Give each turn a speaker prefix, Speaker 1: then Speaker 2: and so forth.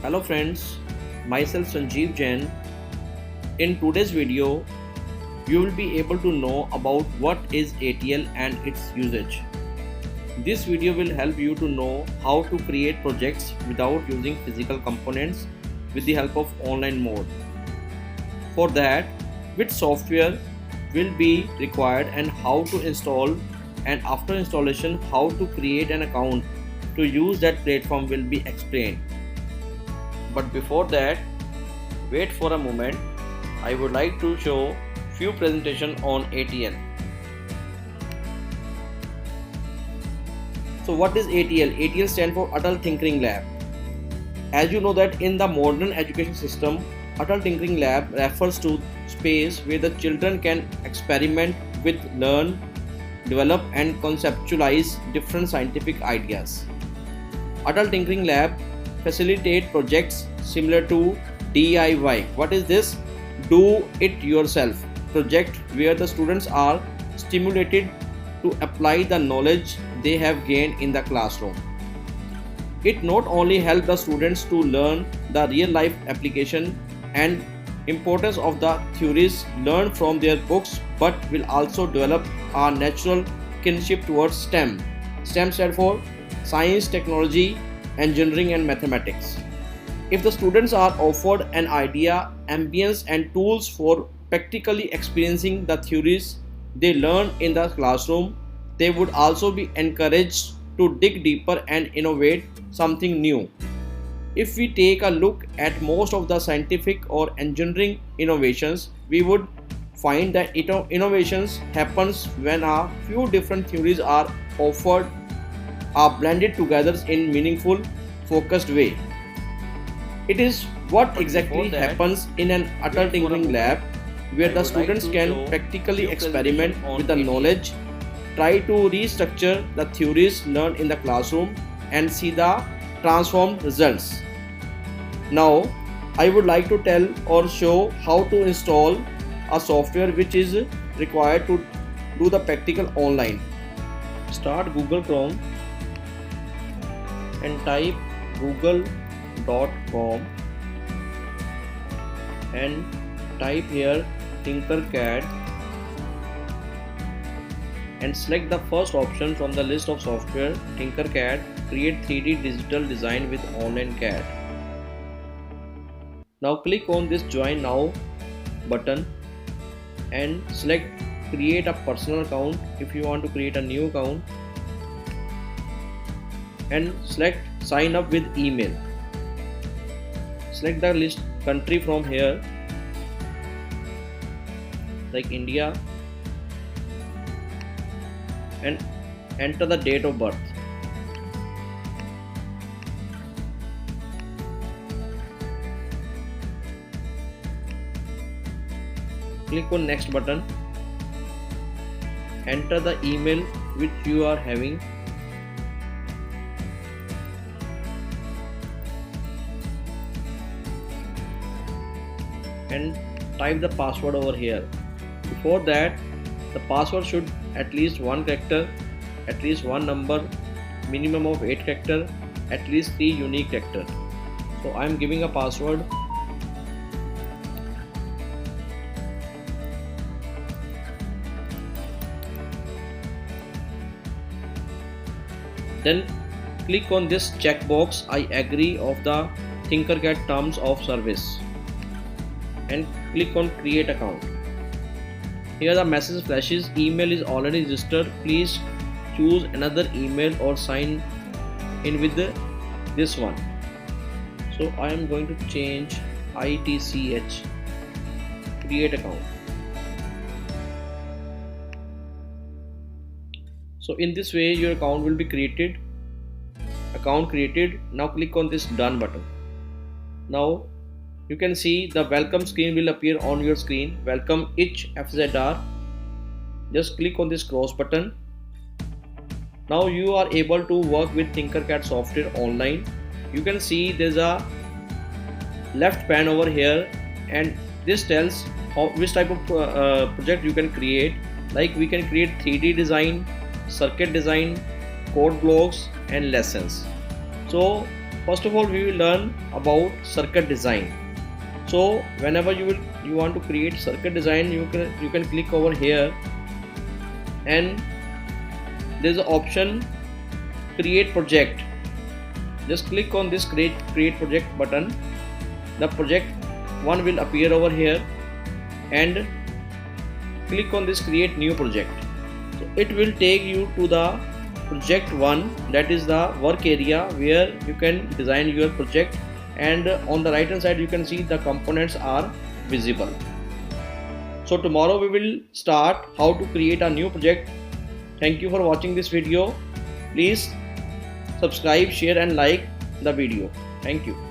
Speaker 1: Hello friends, myself Sanjeev Jain. In today's video, you will be able to know about what is ATL and its usage. This video will help you to know how to create projects without using physical components with the help of online mode. For that, which software will be required and how to install, and after installation how to create an account to use that platform will be explained. But before that, wait for a moment. I would like to show few presentation on ATL. So what is ATL? ATL stands for Adult Tinkering Lab. As you know that in the modern education system, Adult Tinkering Lab refers to space where the children can experiment with, learn, develop and conceptualize different scientific ideas. Adult Tinkering Lab facilitate projects similar to DIY. What is this? Do it yourself project, where the students are stimulated to apply the knowledge they have gained in the classroom. It not only helps the students to learn the real life application and importance of the theories learned from their books, but will also develop a natural kinship towards STEM. STEM stands for science, technology, engineering and mathematics. If the students are offered an idea, ambience and tools for practically experiencing the theories they learn in the classroom, they would also be encouraged to dig deeper and innovate something new. If we take a look at most of the scientific or engineering innovations, we would find that innovations happens when a few different theories are offered, are blended together in meaningful, focused way. It is what exactly happens in an adult tinkering lab, where the students can practically experiment with the knowledge, try to restructure the theories learned in the classroom and see the transformed results. Now, I would like to tell or show how to install a software which is required to do the practical online. Start Google Chrome and type google.com and type here Tinkercad and select the first option from the list of software, Tinkercad, create 3D digital design with online CAD. Now click on this join now button and select create a personal account if you want to create a new account, and select sign up with email. Select the list country from here like India and enter the date of birth. Click on next button. Enter the email which you are having. And type the password over here. Before that, the password should at least one character, at least one number, minimum of 8 character, at least 3 unique character. So I am giving a password. Then click on this checkbox I agree of the Tinkercad terms of service and click on create account. Here the message flashes, email is already registered, please choose another email or sign in with this one. So I am going to change ITCH, create account. So in this way your account will be created. Account created. Now click on this done button. Now you can see the welcome screen will appear on your screen. Welcome each FZR. Just click on this cross button. Now you are able to work with Tinkercad software online. You can see there's a left pan over here and this tells which type of project you can create. Like we can create 3D design, circuit design, code blocks and lessons. So First of all, we will learn about circuit design. So whenever you want to create circuit design, you can click over here, and there is an option create project. Just click on this create project button. The project one will appear over here, and click on this create new project. So it will take you to the project 1, that is the work area where you can design your project, and on the right hand side you can see the components are visible. So tomorrow we will start how to create a new project. Thank you for watching this video. Please subscribe, share and like the video. Thank you.